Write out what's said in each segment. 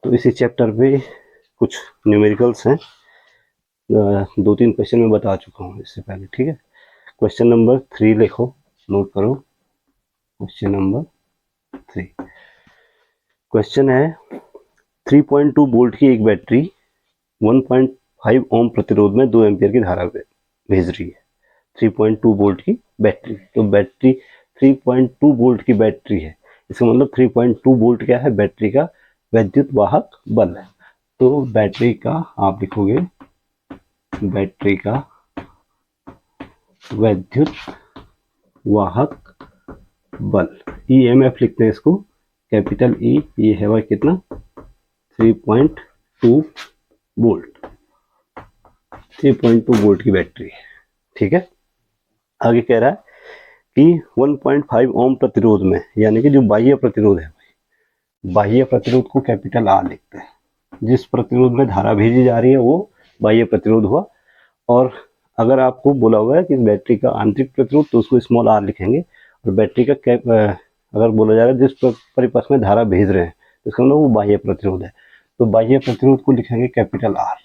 तो इसी चैप्टर पे कुछ न्यूमेरिकल्स हैं, 2-3 क्वेश्चन मैं बता चुका हूँ इससे पहले, ठीक है। क्वेश्चन नंबर 3 लिखो, नोट करो। क्वेश्चन नंबर 3 क्वेश्चन है 3.2 वोल्ट की एक बैटरी 1.5 ओम प्रतिरोध में 2 एम्पियर की धारा भेज रही है। 3.2 वोल्ट की बैटरी, तो बैटरी 3.2 वोल्ट की बैटरी है, इसका मतलब 3.2 वोल्ट क्या है, बैटरी का वैद्युत वाहक बल है। तो बैटरी का आप लिखोगे बैटरी का वैद्युत वाहक बल, EMF लिखते हैं इसको, कैपिटल E, ये है भाई कितना 3.2 वोल्ट, 3.2 वोल्ट की बैटरी है, ठीक है। आगे कह रहा है कि 1.5 ओम प्रतिरोध में, यानी कि जो बाह्य प्रतिरोध है, बाह्य प्रतिरोध को कैपिटल R लिखते हैं। जिस प्रतिरोध में धारा भेजी जा रही है वो बाह्य प्रतिरोध हुआ, और अगर आपको बोला हुआ है कि बैटरी का आंतरिक प्रतिरोध तो उसको स्मॉल r लिखेंगे, और बैटरी का अगर बोला जा रहा है जिस परिपथ में धारा भेज रहे हैं तो इसका मतलब वो बाह्य प्रतिरोध है, तो बाह्य प्रतिरोध को लिखेंगे कैपिटल R।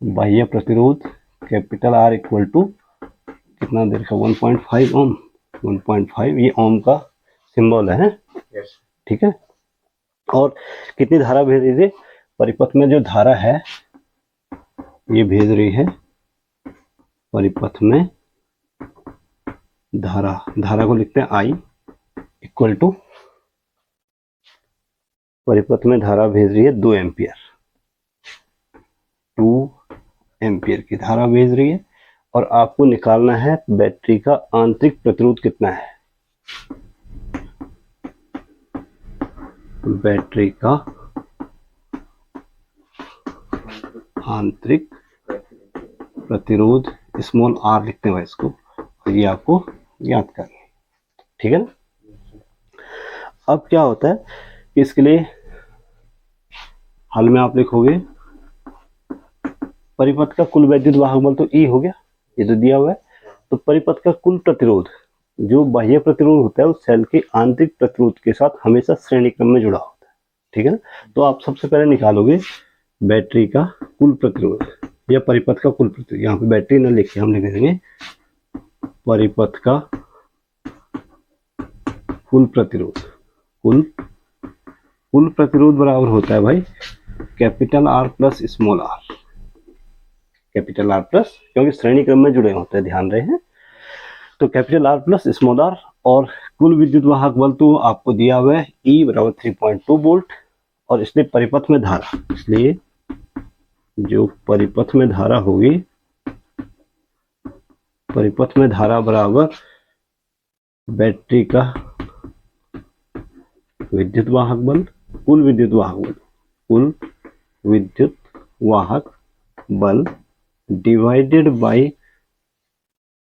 बाह्य प्रतिरोध कैपिटल R इक्वल टू कितना देर का 1.5 ओम, 1.5 ये ओम का सिंबल है, ठीक है। और कितनी धारा भेज रही थी, परिपथ में जो धारा है ये भेज रही है, परिपथ में धारा को लिखते हैं I इक्वल टू, परिपथ में धारा भेज रही है 2 एम्पियर, 2 एम्पियर की धारा भेज रही है, और आपको निकालना है बैटरी का आंतरिक प्रतिरोध कितना है। बैटरी का आंतरिक प्रतिरोध स्मॉल r लिखते हैं इसको, और ये आपको याद करना है, ठीक है ना। अब क्या होता है कि इसके लिए हल में आप लिखोगे परिपथ का कुल वैद्युत वाहक बल, तो E हो गया, ये तो दिया हुआ है। तो परिपथ का कुल प्रतिरोध, जो बाह्य प्रतिरोध होता है उस सेल के आंतरिक प्रतिरोध के साथ हमेशा श्रेणी क्रम में जुड़ा होता है, ठीक है ना। तो आप सबसे पहले निकालोगे बैटरी का कुल प्रतिरोध या परिपथ का कुल प्रतिरोध, यहाँ पे बैटरी न लिखे, हम लिख देंगे परिपथ का कुल प्रतिरोध। कुल प्रतिरोध बराबर होता है भाई capital R plus small r, capital R plus, क्योंकि श्रेणी क्रम में जुड़े होते हैं, ध्यान रहे हैं। तो capital R plus small r, और कुल विद्युत वाहक बल तो आपको दिया हुआ है E बराबर 3.2 वोल्ट, और इसलिए परिपथ में धारा, इसलिए जो परिपथ में धारा होगी, परिपथ में धारा बराबर बैटरी का विद्युत वाहक बल, कुल विद्युत वाहक बल, कुल विद्युत वाहक बल डिवाइडेड बाय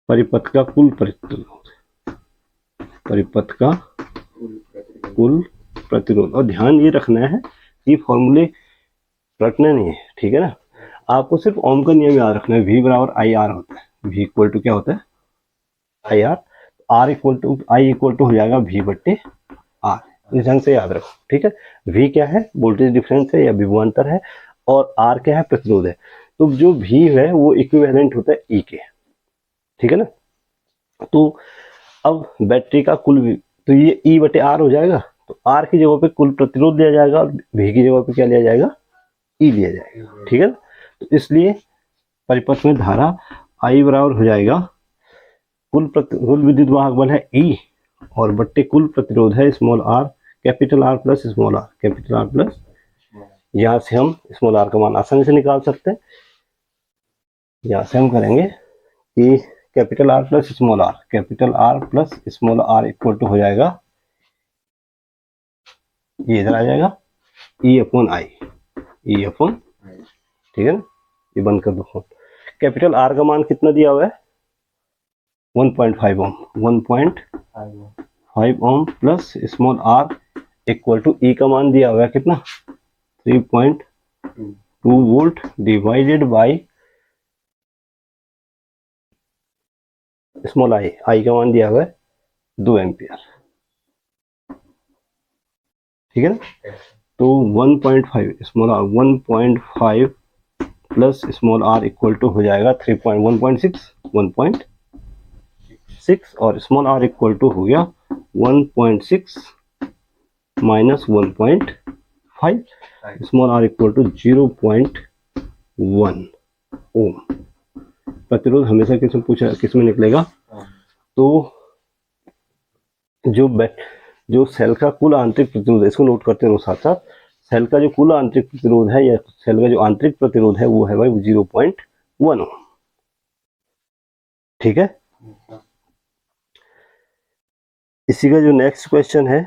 परिपथ का कुल प्रतिरोध, परिपथ का कुल प्रतिरोध। और ध्यान ये रखना है कि फॉर्मूले रटना नहीं है, ठीक है ना। आपको सिर्फ ओम का नियम याद रखना है, V बराबर IR होता है, V इक्वल टू क्या होता है IR, R equal to I equal to हो जाएगा V बट्टे R, इस ढंग से याद रखो, ठीक है। V क्या है, वोल्टेज डिफरेंस है या विभवांतर है, और R क्या है, प्रतिरोध है। तो जो V है वो इक्विवेलेंट होता है E के, ठीक है ना। तो अब बैटरी का कुल, तो ये E बटे R हो जाएगा, तो R की जगह पे कुल प्रतिरोध लिया जाएगा, और V की जगह पे क्या लिया जाएगा, E लिया जाएगा, ठीक है। तो इसलिए परिपथ में धारा I बराबर हो जाएगा कुल विद्युत वाहक बल है E, और बट्टे कुल प्रतिरोध है small r, capital R plus small r, capital R plus, यहाँ से हम स्मॉल r का मान आसानी से निकाल सकते हैं। यहाँ से हम करेंगे कि capital R plus small r, capital R plus small r equal to हो जाएगा, ये इधर आ जाएगा E upon I, E upon, ठीक है ना। ये बंद कर दो। कैपिटल R का मान कितना दिया हुआ है 1.5 ohm, 1.5 ohm plus small r equal to E का मान दिया हुआ है कितना 3.2 volt divided by small I का मान दिया हुआ है 2 एम्पियर, ठीक है ना। तो 1.5 small R 1.5 plus small R equal to हो जाएगा 1.6 और स्मॉल आर इक्वल टू हो गया 1.6 minus 1.5, small R equal to 0.1 ohm. प्रतिरोध हमेशा किस में निकलेगा, तो जो सेल का कुल आंतरिक प्रतिरोध है, इसको नोट करते हैं साथ साथ, सेल का जो कुल आंतरिक प्रतिरोध है या सेल का जो आंतरिक प्रतिरोध है वो है भाई 0.1 ओम। ठीक है, इसी का जो नेक्स्ट क्वेश्चन है,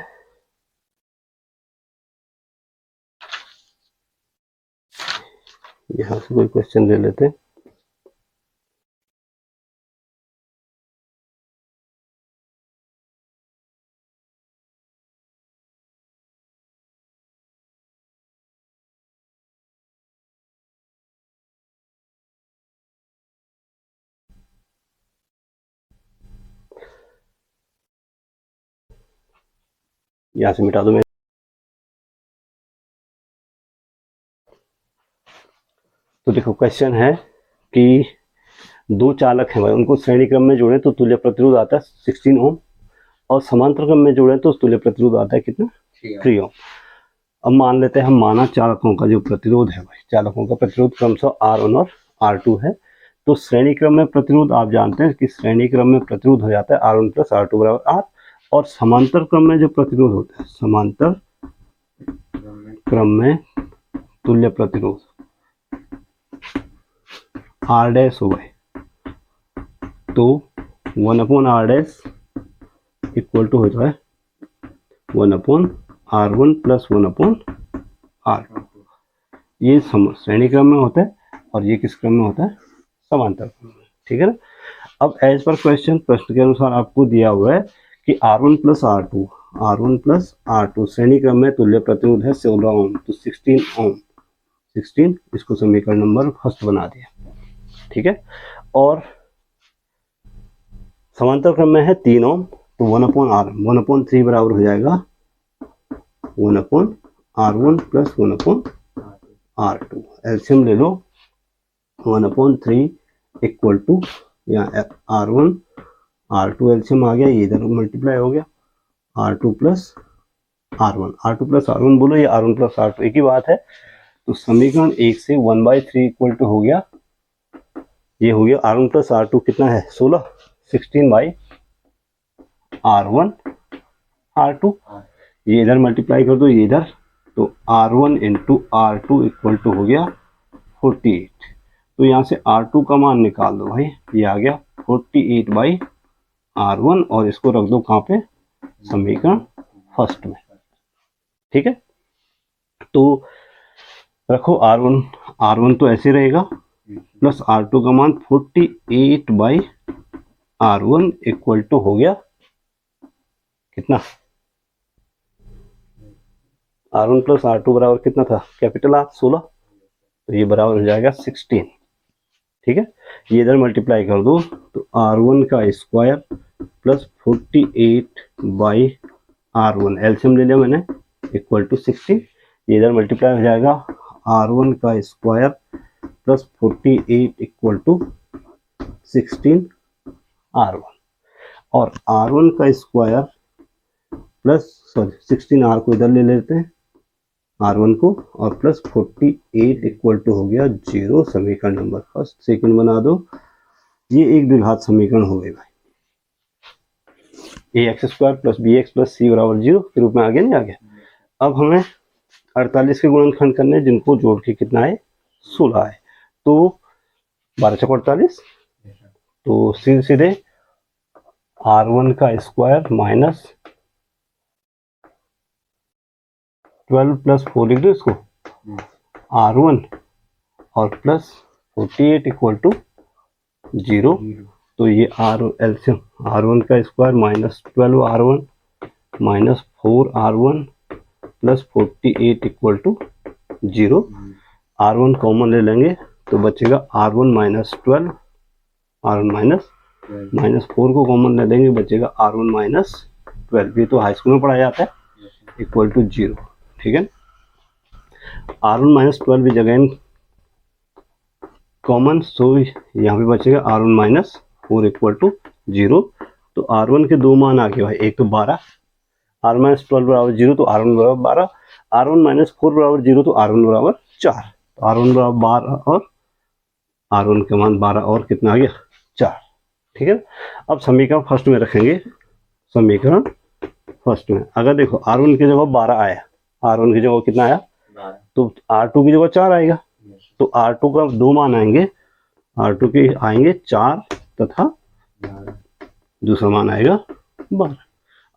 यहां से कोई क्वेश्चन ले लेते हैं। यहां से मिटा दो मैं। तो देखो क्वेश्चन है कि दो चालक हैं भाई, उनको श्रेणी क्रम में जोड़ें तो तुल्य प्रतिरोध आता है 16 ओम और समांतर क्रम में जोड़ें तो तुल्य प्रतिरोध आता है कितना, 3 ओम। अब मान लेते हैं, हम माना चालकों का जो प्रतिरोध है भाई, चालकों का प्रतिरोध क्रमशः R1 और R2 है। तो श्रेणी क्रम में प्रतिरोध आप जानते हैं कि श्रेणी क्रम में प्रतिरोध हो जाता है R1 प्लस R2 बराबर R, और समांतर क्रम में जो प्रतिरोध होता है, समांतर क्रम में तुल्य प्रतिरोध R डैश हो गए, तो 1/R डैश इक्वल टू होता है 1/R1 प्लस 1/R2। ये श्रेणी क्रम में होता है और ये किस क्रम में होता है, समांतर क्रम में। ठीक है ना। अब एज पर क्वेश्चन, प्रश्न के अनुसार आपको दिया हुआ है कि R1 प्लस R2 श्रेणी क्रम में तुल्य प्रतिरोध है 16 ओम, तो 16 ओम, 16 इसको समीकरण नंबर फर्स्ट बना दिया। ठीक है, और समांतर क्रम में है 3 ओम, तो 1/3 बराबर हो जाएगा 1/R1 प्लस 1/R2। एलसीएम ले लो, 1/3 इक्वल टू यहाँ R1 R2 एलसीएम आ गया, ये इधर मल्टीप्लाई हो गया R2 प्लस R1 बोलो, ये R1 प्लस R2 एक ही बात है। तो समीकरण 1 से 1/3 इक्वल टू हो गया, ये हो गया R1 प्लस R2 कितना है 16, 16/R1 R2, ये इधर मल्टीप्लाई कर दो, ये इधर, तो R1 into R2 equal to हो गया 48। तो यहाँ से R2 का मान निकाल दो भाई, ये आ गया 48/R1 और इसको रख दो कहाँ पे, समीकरण फर्स्ट में। ठीक है, तो रखो R1 तो ऐसे रहेगा, प्लस R2 का मान 48/R1 इक्वल टू हो गया कितना, R1 प्लस R2 बराबर कितना था, कैपिटल R 16, तो ये बराबर हो जाएगा 16। ठीक है, ये इधर मल्टीप्लाई कर दो, तो R1 का स्क्वायर प्लस 48/R1 एलसीएम ले लिया मैंने इक्वल टू 16, ये इधर मल्टीप्लाई हो जाएगा R1 का square plus 48 equal to 16R1, और R1 का स्क्वायर प्लस 16R को इधर ले लेते हैं R1 को, और प्लस 48 इक्वल टू हो गया 0। समीकरण नंबर फर्स्ट, सेकंड बना दो, ये एक द्विघात समीकरण हो गई भाई, ax square plus bx plus c बराबर 0 के रूप में आ गया, नहीं आ गया। अब हमें 48 के गुणनखंड करने, जिनको जोड़ के कितना है 16 है, तो 12 चौक 48, तो सीधे R1 का स्क्वायर माइनस 12 प्लस 4 लिख दो इसको, R1 और प्लस 48 इक्वल टू 0, तो ये एलसीएम R1 का square minus 12R1 minus 4R1 plus 48 equal to 0। R1 common ले लेंगे तो बचेगा R1 माइनस 12, R1 माइनस 4 को कॉमन ले लेंगे, बचेगा R1 माइनस 12, ये तो हाई स्कूल में पढ़ाया जाता है, इक्वल टू 0। ठीक है, R1 minus 12 is again common, so यहाँ पे बचेगा R1 माइनस 4 इक्वल टू 0। तो R1 के दो मान आ गए भाई, एक तो 12, R माइनस 12 बराबर 0 तो R1 बराबर 12, R1 माइनस 4 बराबर 0 तो R1 बराबर 4, तो R1 बराबर 12 और R1 के मान 12 और कितना आ गया 4। ठीक है, अब समीकरण फर्स्ट में रखेंगे। समीकरण फर्स्ट में अगर देखो R1 की जगह 12 आया, R1 की जगह कितना आया, तो R2 की जगह 4 आएगा, तो R2 का दो मान आएंगे, R2 के आएंगे 4 तथा दूसरा मान आएगा 12।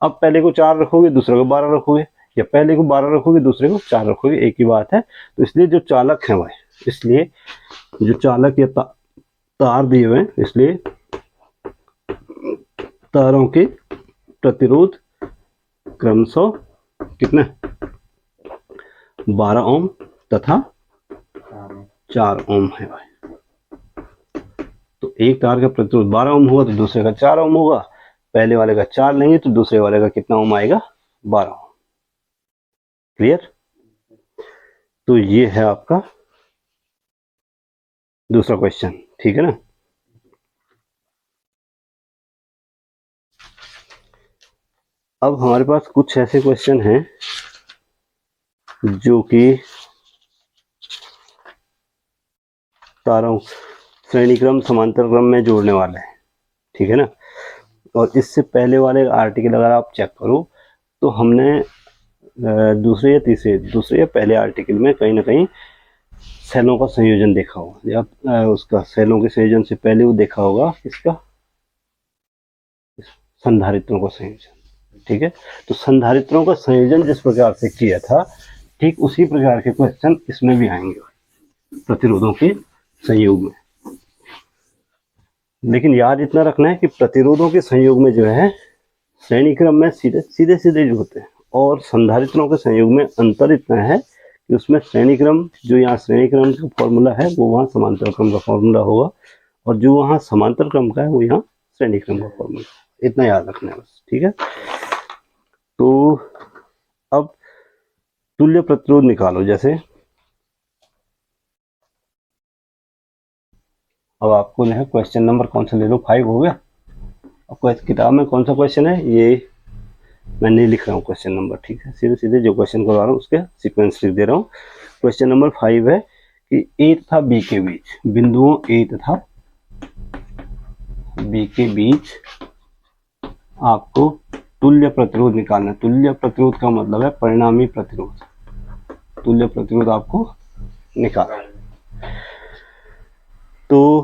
अब पहले को 4 रखोगे, दूसरे को 12 रखोगे, या पहले को 12 रखोगे, दूसरे को 4 रखोगे, एक ही बात है। तो इसलिए जो चालक है भाई, इसलिए जो चालक या तार दिए हुए हैं, इसलिए तारों के प्रतिरोध क्रमशः कितने 12 ओम तथा 4 ओम है भाई। तो एक तार का प्रतिरोध 12 ओम होगा तो दूसरे का 4 ओम होगा, पहले वाले का 4 लेंगे तो दूसरे वाले का कितना ओम आएगा 12 ओम। क्लियर? तो ये है आपका दूसरा क्वेश्चन, ठीक है ना। अब हमारे पास कुछ ऐसे क्वेश्चन हैं जो कि तारों श्रेणी क्रम समांतर क्रम में जोड़ने वाले हैं, ठीक है ना। और इससे पहले वाले आर्टिकल अगर आप चेक करो तो हमने दूसरे या पहले आर्टिकल में कहीं ना कहीं सेलों का संयोजन देखा होगा, या उसका सेलों के संयोजन से पहले वो देखा होगा इसका संधारित्रों का संयोजन, ठीक है। तो संधारित्रों का संयोजन जिस प्रकार से किया था, ठीक उसी प्रकार के क्वेश्चन इसमें भी आएंगे प्रतिरोधों के संयोग में। लेकिन याद इतना रखना है कि प्रतिरोधों के संयोग में जो है श्रेणी क्रम में सीधे जुड़ते हैं, और संधारित्रों के संयोग में अंतर इतना है कि उसमें श्रेणी क्रम, जो यहाँ श्रेणी क्रम का फॉर्मूला है वो वहाँ समांतर क्रम का फॉर्मूला होगा, और जो वहाँ समांतर क्रम का है वो यहाँ श्रेणी क्रम का फॉर्मूला, इतना याद रखना है बस, ठीक है। तो अब तुल्य प्रतिरोध निकालो, जैसे अब आपको जो है क्वेश्चन नंबर कौन सा ले लो, 5 हो गया। अब किताब में कौन सा क्वेश्चन है ये मैं नहीं लिख रहा हूँ क्वेश्चन नंबर, ठीक है, सीधे जो क्वेश्चन करवा रहा हूँ उसके सीक्वेंस लिख दे रहा हूँ। क्वेश्चन नंबर 5 है कि ए तथा बी के बीच, बिंदुओं ए तथा बी के बीच आपको तुल्य प्रतिरोध निकालना है। तुल्य प्रतिरोध का मतलब है परिणामी प्रतिरोध, तुल्य प्रतिरोध आपको निकालना है। तो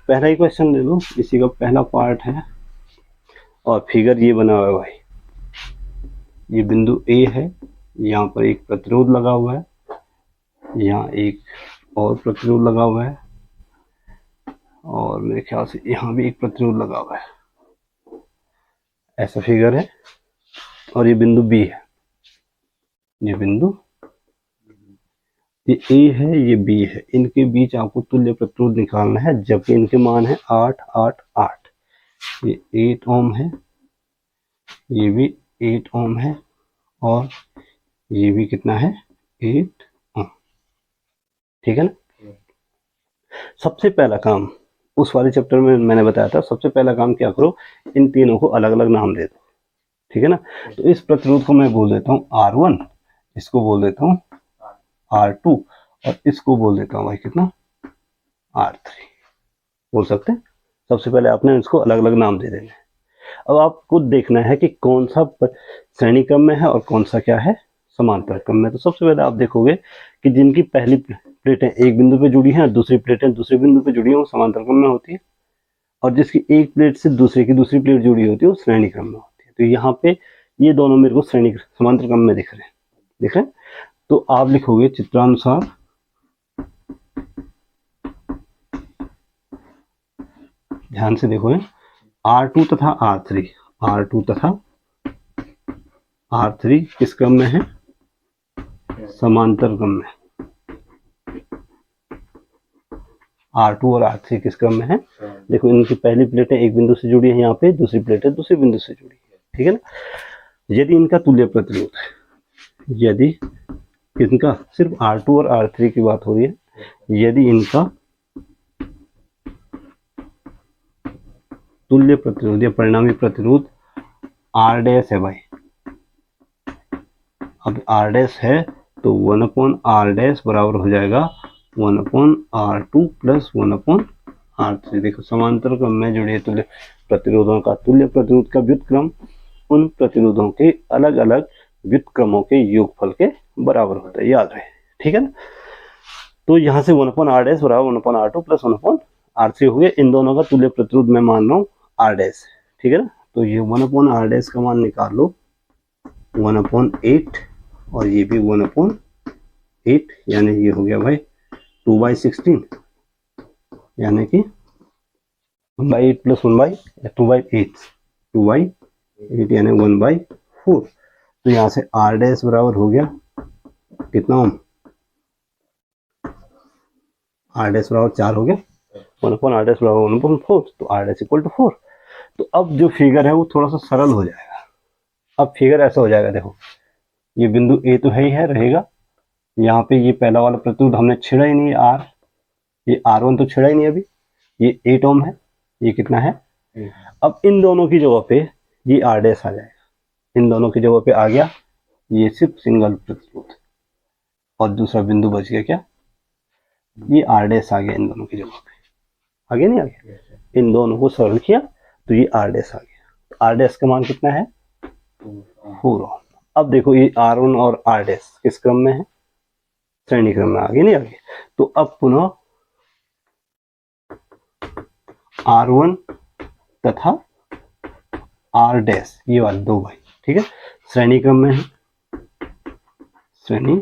पहला ही क्वेश्चन ले लो, इसी का पहला पार्ट है, और फिगर ये बना हुआ है भाई, ये बिंदु ए है, यहाँ पर एक प्रतिरोध लगा हुआ है, यहाँ एक और प्रतिरोध लगा हुआ है, और मेरे ख्याल से यहाँ भी एक प्रतिरोध लगा हुआ है, ऐसा फिगर है। और ये बिंदु बी है, ये बिंदु ये ए है, ये बी है, इनके बीच आपको तुल्य प्रतिरोध निकालना है, जबकि इनके मान है 8 8 8। ये 8 ओम है, ये भी 8 ओम है, और ये भी कितना है 8 ओम, ठीक है ना। सबसे पहला काम उस वाले चैप्टर में मैंने बताया था, सबसे पहला काम क्या करो, इन तीनों को अलग अलग नाम दे दो, ठीक है ना। तो इस प्रतिरोध को मैं बोल देता हूँ R1, इसको बोल देता हूँ R2, और इसको बोल देता हूँ भाई कितना R3 बोल सकते हैं। सबसे पहले आपने इसको अलग अलग नाम दे देने हैं। अब आपको देखना है कि कौन सा श्रेणी क्रम में है और कौन सा क्या है समांतर क्रम में। तो सबसे पहले आप देखोगे कि जिनकी पहली प्लेटें एक बिंदु पे जुड़ी हैं, दूसरी प्लेटें दूसरे बिंदु पे जुड़ी हैं, वो समांतर क्रम में होती है, और जिसकी एक प्लेट से दूसरे की दूसरी प्लेट जुड़ी होती है वो श्रेणी क्रम में होती है। तो यहाँ पे ये दोनों मेरे को श्रेणी समांतर क्रम में दिख रहे हैं। तो आप लिखोगे चित्रानुसार ध्यान से देखो, R2 तथा R3, R2 तथा R3 किस क्रम में है, समांतर क्रम में। R2 और R3 किस क्रम में है, देखो इनकी पहली प्लेटें एक बिंदु से जुड़ी है, यहाँ पे दूसरी प्लेटें दूसरे बिंदु से जुड़ी है, ठीक है ना। यदि इनका तुल्य प्रतिरोध, यदि इनका सिर्फ R2 और R3 की बात हो रही है। यदि इनका तुल्य प्रतिरोध या परिणामी प्रतिरोध R डैश है भाई, अब R डैश है तो 1/R डैश बराबर हो जाएगा 1/R2 प्लस 1/R3। देखो समांतर क्रम में जुड़े तुल्य प्रतिरोधों का तुल्य प्रतिरोध का व्युत्क्रम उन प्रतिरोधों के अलग अलग व्युत्क्रमों के योगफल के बराबर होता है, याद रहे, ठीक है ना। तो यहाँ से 1/R डैश बराबर 1/R2 प्लस 1/R3 हो गया। इन दोनों का तुल्य प्रतिरोध मैं मान रहा हूँ R डैश, ठीक है ना। तो ये 1/R डैश का मान निकाल लो 1/8 और ये भी 1/8, यानी ये हो गया भाई 2/16, यानी कि 1/8 प्लस 2/8 यानी 1/4। तो यहाँ से R डैश बराबर हो गया कितना ओम, R डैश बराबर 4 हो गया, 1/R डैश बराबर 1/4, तो R डैश इक्वल टू 4। तो अब जो फिगर है वो थोड़ा सा सरल हो जाएगा। अब फिगर ऐसा हो जाएगा, देखो ये बिंदु A तो है ही है, रहेगा यहाँ पे, ये पहला वाला प्रतिरोध हमने छेड़ा ही नहीं R, ये R1 तो छेड़ा ही नहीं अभी, ये 8 ओम है, ये कितना है। अब इन दोनों की जगह पे ये R डैश आ जाएगा, इन दोनों की जगह पे आ गया ये सिर्फ सिंगल प्रतिरोध, और दूसरा बिंदु बच गया क्या, ये R डैश आ गया इन दोनों की जगह पे, आगे नहीं आ गया, इन दोनों को सरल किया तो ये R डैश आ गया। R डैश का मान कितना है 4 ओम। अब देखो ये R1 और R डैश किस क्रम में है, श्रेणी क्रम में, आगे नहीं आगे। तो अब पुनः R1 तथा R डैश ये वाले दो भाई, ठीक है, श्रेणी क्रम में है, श्रेणी।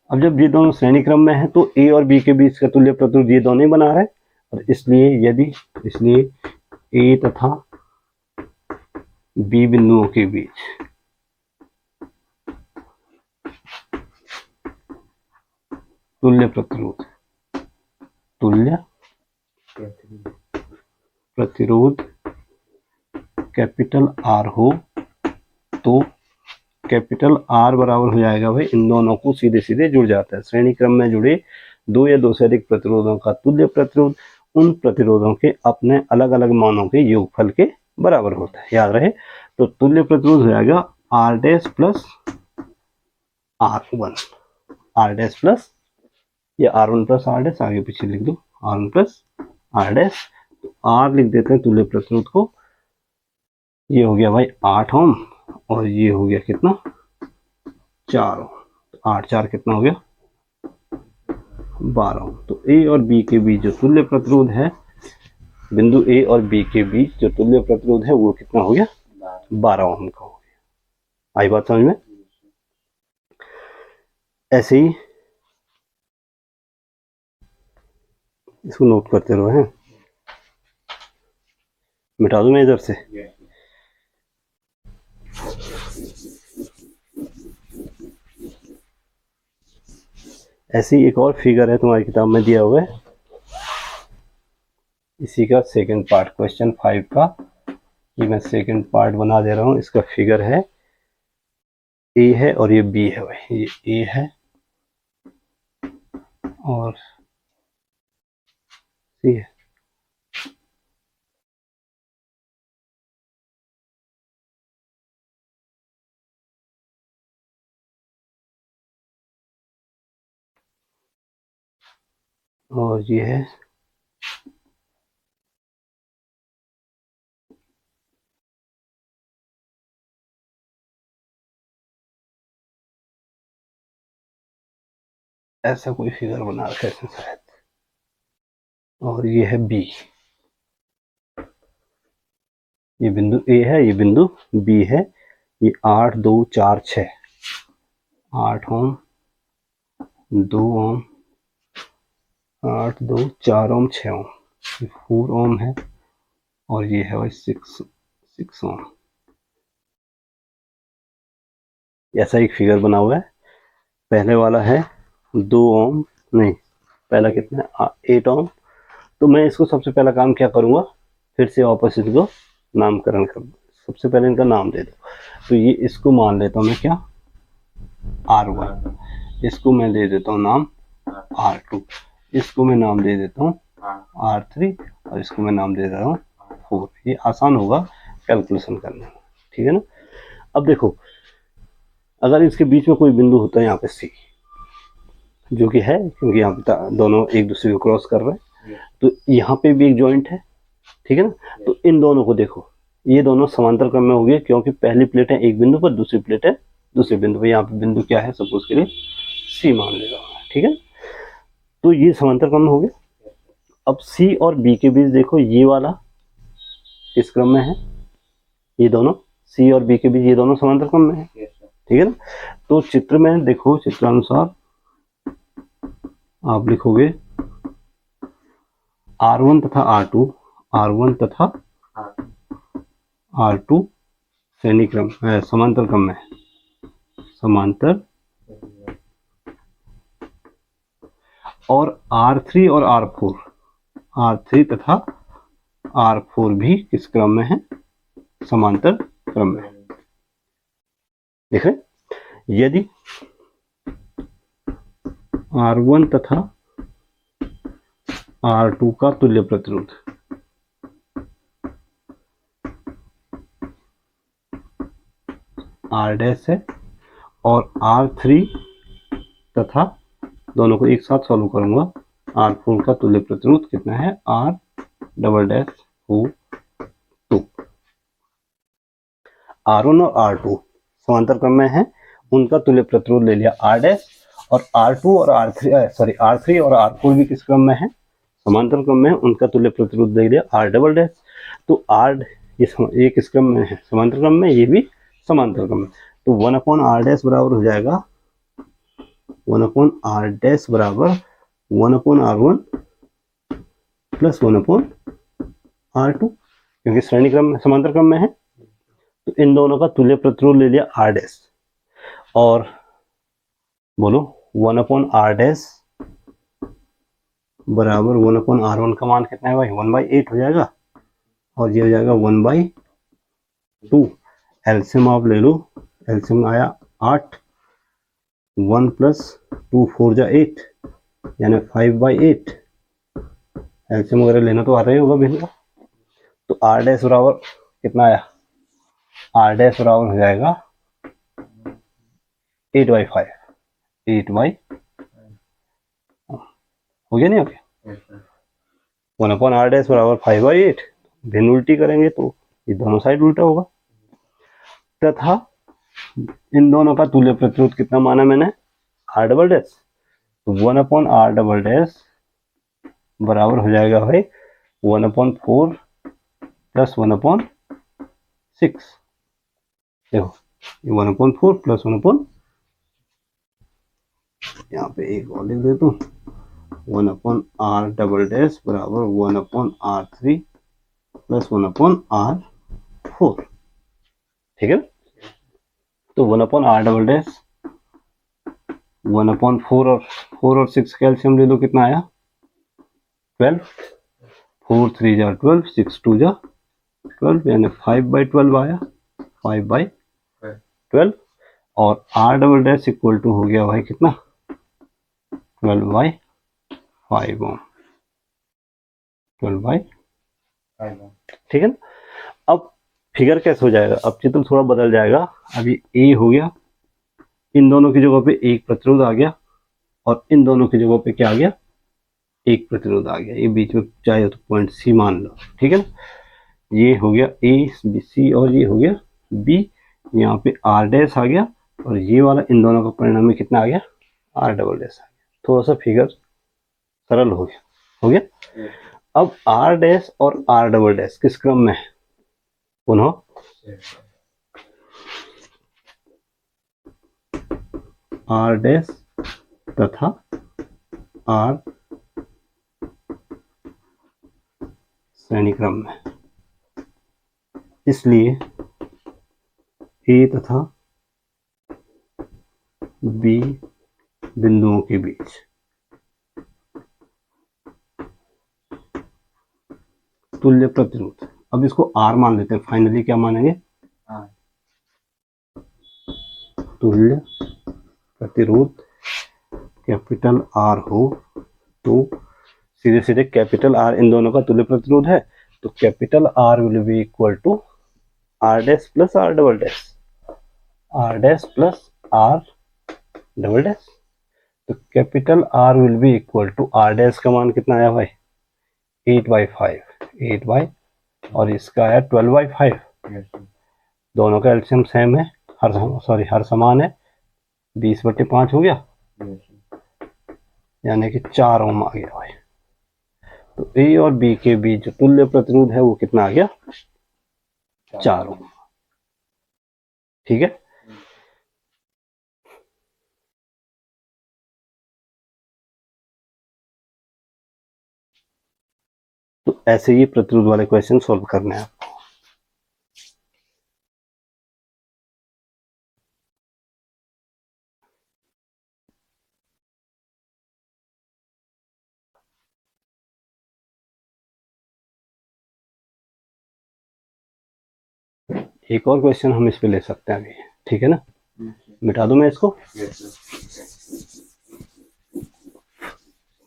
अब जब ये दोनों श्रेणी क्रम में है तो A और B के बीच का तुल्य प्रतिरोध ये दोनों ही बना रहे हैं, और इसलिए A तथा B बिंदुओं के बीच तुल्य प्रतिरोध कैपिटल R हो तो कैपिटल R बराबर हो जाएगा भाई, इन दोनों को सीधे सीधे जुड़ जाता है। श्रेणी क्रम में जुड़े दो या दो से अधिक प्रतिरोधों का तुल्य प्रतिरोध उन प्रतिरोधों के अपने अलग अलग मानों के योगफल के बराबर होता है, याद रहे। तो तुल्य प्रतिरोध हो जाएगा R dash plus R1, R dash plus या R1 प्लस R डैश, आगे पीछे लिख दो R1 प्लस R डैश। तो R लिख देते हैं तुल्य प्रतिरोध को, ये हो गया भाई 8 ओम और ये हो गया कितना 4 ओम, तो 8 4 कितना हो गया 12 ओम। तो A और B के बीच जो तुल्य प्रतिरोध है, बिंदु A और B के बीच जो तुल्य प्रतिरोध है वो कितना हो गया 12 ओम का हो गया। आई बात समझ में। ऐसे ही इसको नोट करते रहो, हैं मिटा दूं मैं इधर से। ऐसी एक और फिगर है तुम्हारी किताब में दिया हुआ है, इसी का सेकंड पार्ट क्वेश्चन 5 का, ये मैं सेकंड पार्ट बना दे रहा हूँ। इसका फिगर है A है और ये B है भाई, ये A है और C है। और ये है ऐसा कोई फिगर बना रखा है शायद, और ये है B, ये बिंदु A है, ये बिंदु B है, ये 8 2 4 6, 8 ओम 2 ओम 8 2 4 ओम 6 ओम, ये 4 ओम है और ये है भाई 6 ओम। ऐसा एक फिगर बना हुआ है, पहले वाला है 2 ओम, नहीं पहला कितना है 8 ओम। तो मैं इसको सबसे पहला काम क्या करूँगा, फिर से वापस इसको नामकरण कर दूँ, सबसे पहले इनका नाम दे दो। तो ये इसको मान लेता हूँ मैं क्या R1, इसको मैं दे देता हूँ नाम R2, इसको मैं नाम दे देता हूँ R3 और इसको मैं नाम दे देता हूँ 4। ये आसान होगा कैलकुलेशन करने में, ठीक है ना। अब देखो अगर इसके बीच में कोई बिंदु होता है यहाँ पे C, जो कि है क्योंकि यहाँ पे दोनों एक दूसरे को क्रॉस कर रहे हैं, तो यहाँ पे भी एक जॉइंट है, ठीक है ना। तो इन दोनों को देखो, ये दोनों समांतर क्रम में हो गए क्योंकि पहली प्लेट है एक बिंदु पर, दूसरी प्लेट है दूसरे बिंदु पर। यहाँ पे बिंदु क्या है, सपोज के लिए C मान लेगा, ठीक है। तो ये समांतर क्रम में हो गया। अब C और B के बीच देखो, ये वाला किस क्रम में है, ये दोनों C और B के बीच ये दोनों समांतर क्रम में है, ठीक है ना। तो चित्र में देखो, चित्रानुसार आप लिखोगे R1 तथा R2, R1 तथा R2 श्रेणी क्रम समांतर क्रम में, समांतर, और R3 और R4, R3 तथा R4 भी किस क्रम में है, समांतर क्रम में। देखें, यदि R1 तथा R2 का तुल्य प्रतिरोध R डैश है और R3 तथा, दोनों को एक साथ सॉल्व करूंगा, R4 का तुल्य प्रतिरोध कितना है, R डबल डैश हो, तो R1 और R2 समांतर क्रम में है, उनका तुल्य प्रतिरोध ले लिया R डैश, और R2 और R3 और R4 भी किस क्रम में है, समांतर क्रम में, उनका तुल्य प्रतिरोध ले लिया R डबल डैश। तो R ये किस क्रम में है, समांतर क्रम में, ये भी समांतर क्रम में। तो 1/R डैश बराबर हो जाएगा 1/R डैश बराबर 1/R1 प्लस 1/R2, क्योंकि श्रेणी क्रम में, समांतर क्रम में है। तो इन दोनों का तुल्य प्रतिरोध ले लिया R डैश, और बोलो 1/R डैश बराबर 1/R1 का मान कितना है भाई, 1/8 हो जाएगा, और ये हो जाएगा 1/2। एलसीएम आप ले लो, एलसीएम आया 8, 1 प्लस 2 4 जा 8, यानी 5/8। एलसीएम वगैरह लेना तो आता ही होगा भैया। तो R डैश बराबर कितना आया, R डैश बराबर हो जाएगा 8/5, 8/, हो गया नहीं, हो गया। 1/R डैश बराबर 5/8, भिन्न उल्टी करेंगे तो ये दोनों साइड उल्टा होगा। तथा इन दोनों का तुल्य प्रतिरोध कितना माना मैंने, R डबल डैश, तो 1/R डबल डैश बराबर हो जाएगा भाई 1/4 प्लस 1/6। देखो ये 1/4 प्लस 1, यहाँ पे एक और लिख देता हूँ, 1/R डबल डैश बराबर 1/R3 प्लस 1/R4, ठीक है। तो 1/R डबल डैश 1/4 और 4 और 6 कैल्शियम ले लो, कितना आया 12, 4 3 जा 12, 6 2 जा 12, यानी 5/12 आया, 5/12। और R double dash equal to हो गया भाई कितना, 12/5 ओम, 12/5, ठीक है ना। अब फिगर कैसे हो जाएगा, अब चित्र थोड़ा बदल जाएगा। अभी A हो गया, इन दोनों की जगह पे एक प्रतिरोध आ गया, और इन दोनों की जगह पे क्या आ गया, एक प्रतिरोध आ गया। ये बीच में चाहे तो पॉइंट C मान लो, ठीक है ना। ये हो गया A B C, और ये हो गया B, यहाँ पे R डैश आ गया, और ये वाला इन दोनों का परिणाम में कितना आ गया, R डबल डैश आ गया। थोड़ा सा फिगर सरल हो गया, हो गया। अब R डैश और R डबल डैश किस क्रम में है, पुनः R डैश तथा R श्रेणी क्रम में, इसलिए A तथा B बिंदुओं के बीच तुल्य प्रतिरोध, अब इसको R मान लेते हैं, फाइनली क्या मानेंगे, तुल्य प्रतिरोध कैपिटल आर हो तो सीधे सीधे कैपिटल आर इन दोनों का तुल्य प्रतिरोध है, तो capital R will be equal to R dash plus R double dash, R dash plus R double dash. तो capital R will be equal to R dash का मान कितना आया भाई 8/5, 8/, और इसका आया 12/5। दोनों का एलसीएम सेम है, हर समान है, 20/5 हो गया, यानी कि 4 ओम आ गया भाई। तो ए और बी के बीच जो तुल्य प्रतिरोध है वो कितना आ गया 4 ओम। ठीक है, तो ऐसे ही प्रतिरोध वाले क्वेश्चन सॉल्व करने हैं आपको। एक और क्वेश्चन हम इस पे ले सकते हैं अभी, ठीक है ना, मिटा दूं मैं इसको।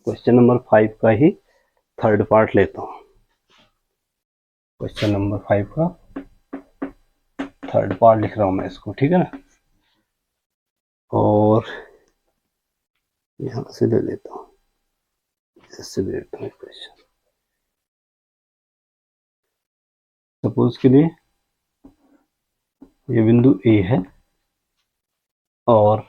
क्वेश्चन नंबर 5 का ही थर्ड पार्ट लेता हूं। क्वेश्चन नंबर 5 का थर्ड पार्ट लिख रहा हूं मैं इसको, ठीक है ना, और यहां से ले लेता हूं, ऐसे ले लेता हूं क्वेश्चन। सपोज के लिए ये बिंदु ए है और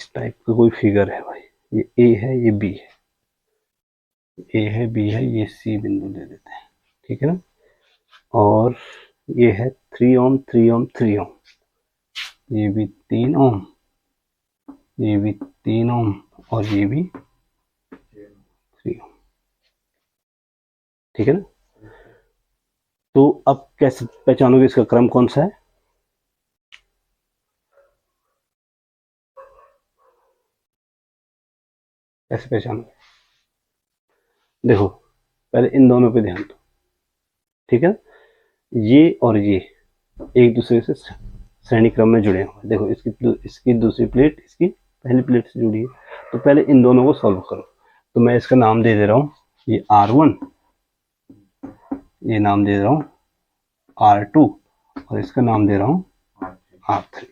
इस टाइप का कोई फिगर है भाई, ये ए है, ये बी है, ए है, बी है, ये सी बिंदु ले लेते हैं, ठीक है ना, और ये है 3 ओम 3 ओम 3 ओम, ये भी 3 ओम, ये भी 3 ओम, और ये भी 3 ओम, ठीक है ना। तो अब कैसे पहचानोगे इसका क्रम कौन सा है? कैसे पहचानोगे? देखो पहले इन दोनों पे ध्यान दो, ठीक है, ये और ये एक दूसरे से श्रेणी क्रम में जुड़े हुए। देखो इसकी दूसरी प्लेट इसकी पहली प्लेट से जुड़ी है, तो पहले इन दोनों को सॉल्व करो। तो मैं इसका नाम दे दे रहा हूँ ये R1, ये नाम दे रहा हूँ R2, और इसका नाम दे रहा हूँ R3।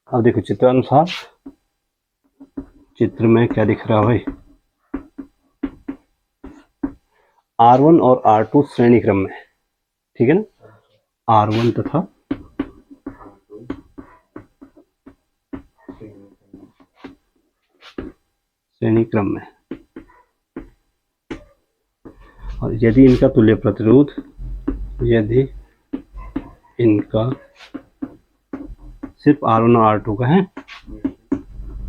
अब देखो चित्रानुसार, चित्र में क्या दिख रहा है भाई, R1 और R2 श्रेणी क्रम में, ठीक है ना, R1 तथा श्रेणी क्रम में, और यदि इनका तुल्य प्रतिरोध, यदि इनका सिर्फ R1 और R2 का है,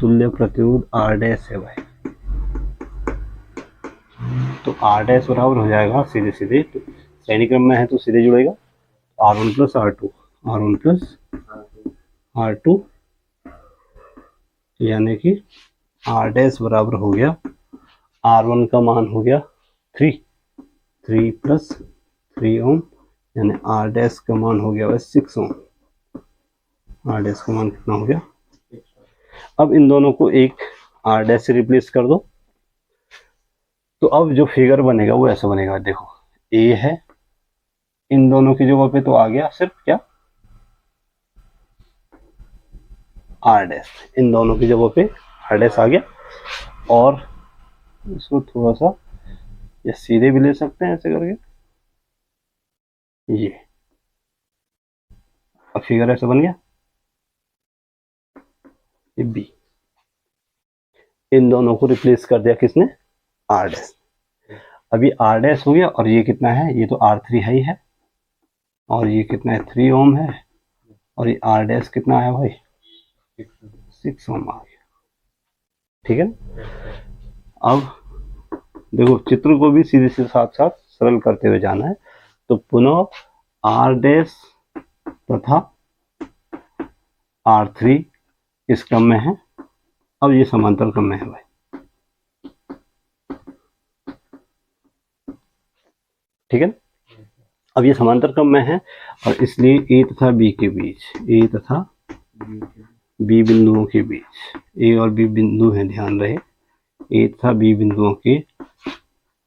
तुल्य प्रतिरोध R डैश है भाई, तो R डैश बराबर हो जाएगा सीधे सीधे, तो श्रेणी क्रम में है तो सीधे जुड़ेगा R1 plus R2, R1 plus R2, यानी कि R डैश बराबर हो गया, R1 का मान हो गया 3 प्लस 3 ओम, यानी R डैश का मान हो गया 6 ओम। R डैश का मान कितना हो गया? अब इन दोनों को एक R डैश से रिप्लेस कर दो, तो अब जो फिगर बनेगा वो ऐसा बनेगा। देखो A है, इन दोनों की जगह पे तो आ गया सिर्फ क्या R डैश, इन दोनों की जगह पे R डैश आ गया, और इसको थोड़ा सा या सीधे भी ले सकते हैं ऐसे करके, ये अब फिगर ऐसा बन गया, ये B, इन दोनों को रिप्लेस कर दिया किसने? R dash. अभी R डैश हो गया, और ये कितना है? ये तो R3 है ही है, और ये कितना है? 3 ओम है, और ये R डैश कितना है भाई? 6 ओम आ गया। ठीक है ना। अब देखो चित्र को भी सीधे सीधे साथ साथ सरल करते हुए जाना है। तो पुनः आर डैश तथा R3 इस क्रम में है। अब ये समांतर क्रम में है भाई, ठीक है ना। अब ये समांतर क्रम में है और इसलिए ए तथा बी के बीच, ए तथा बी बिंदुओं के बीच, ए और बी बिंदु हैं, ध्यान रहे, ए तथा बी बिंदुओं के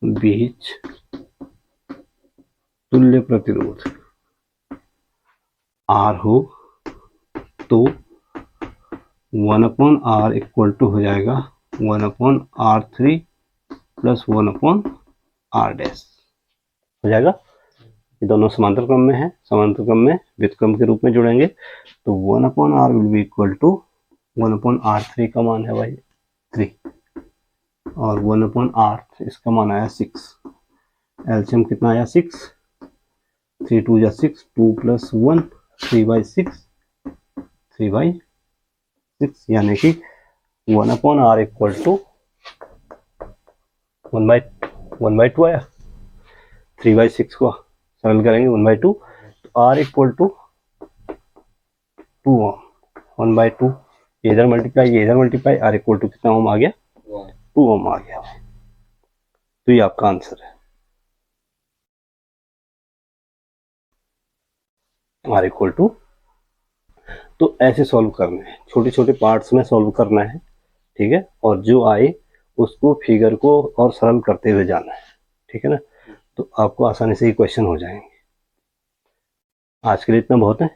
बीच तुल्य प्रतिरोध R हो तो 1/R इक्वल टू हो जाएगा 1/R3 प्लस 1/R डैश हो जाएगा। ये दोनों समांतर क्रम में है, समांतर क्रम में व्युत्क्रम के रूप में जुड़ेंगे। तो 1/R will be equal to 1/R3 का मान है भाई 3 और 1/R इसका मान आया 6। एलसीएम कितना आया 6, 3 2 जा 6, 2 प्लस 1 3/6, 3/6 यानी कि 1/R इक्वल टू 1/2 आया। 3/6 को सरल करेंगे 1/2, तो R इक्वल टू 2 ओम, 1/2 ये इधर मल्टीप्लाई, R इक्वल टू कितना ओम आ गया, 2 ओम आ गया। तो ये आपका आंसर है, R इक्वल टू। तो ऐसे सॉल्व करना है, छोटे छोटे पार्ट्स में सॉल्व करना है, ठीक है। और जो आए उसको फिगर को और सरल करते हुए जाना है, ठीक है ना। तो आपको आसानी से ये क्वेश्चन हो जाएंगे। आज के लिए इतना बहुत है।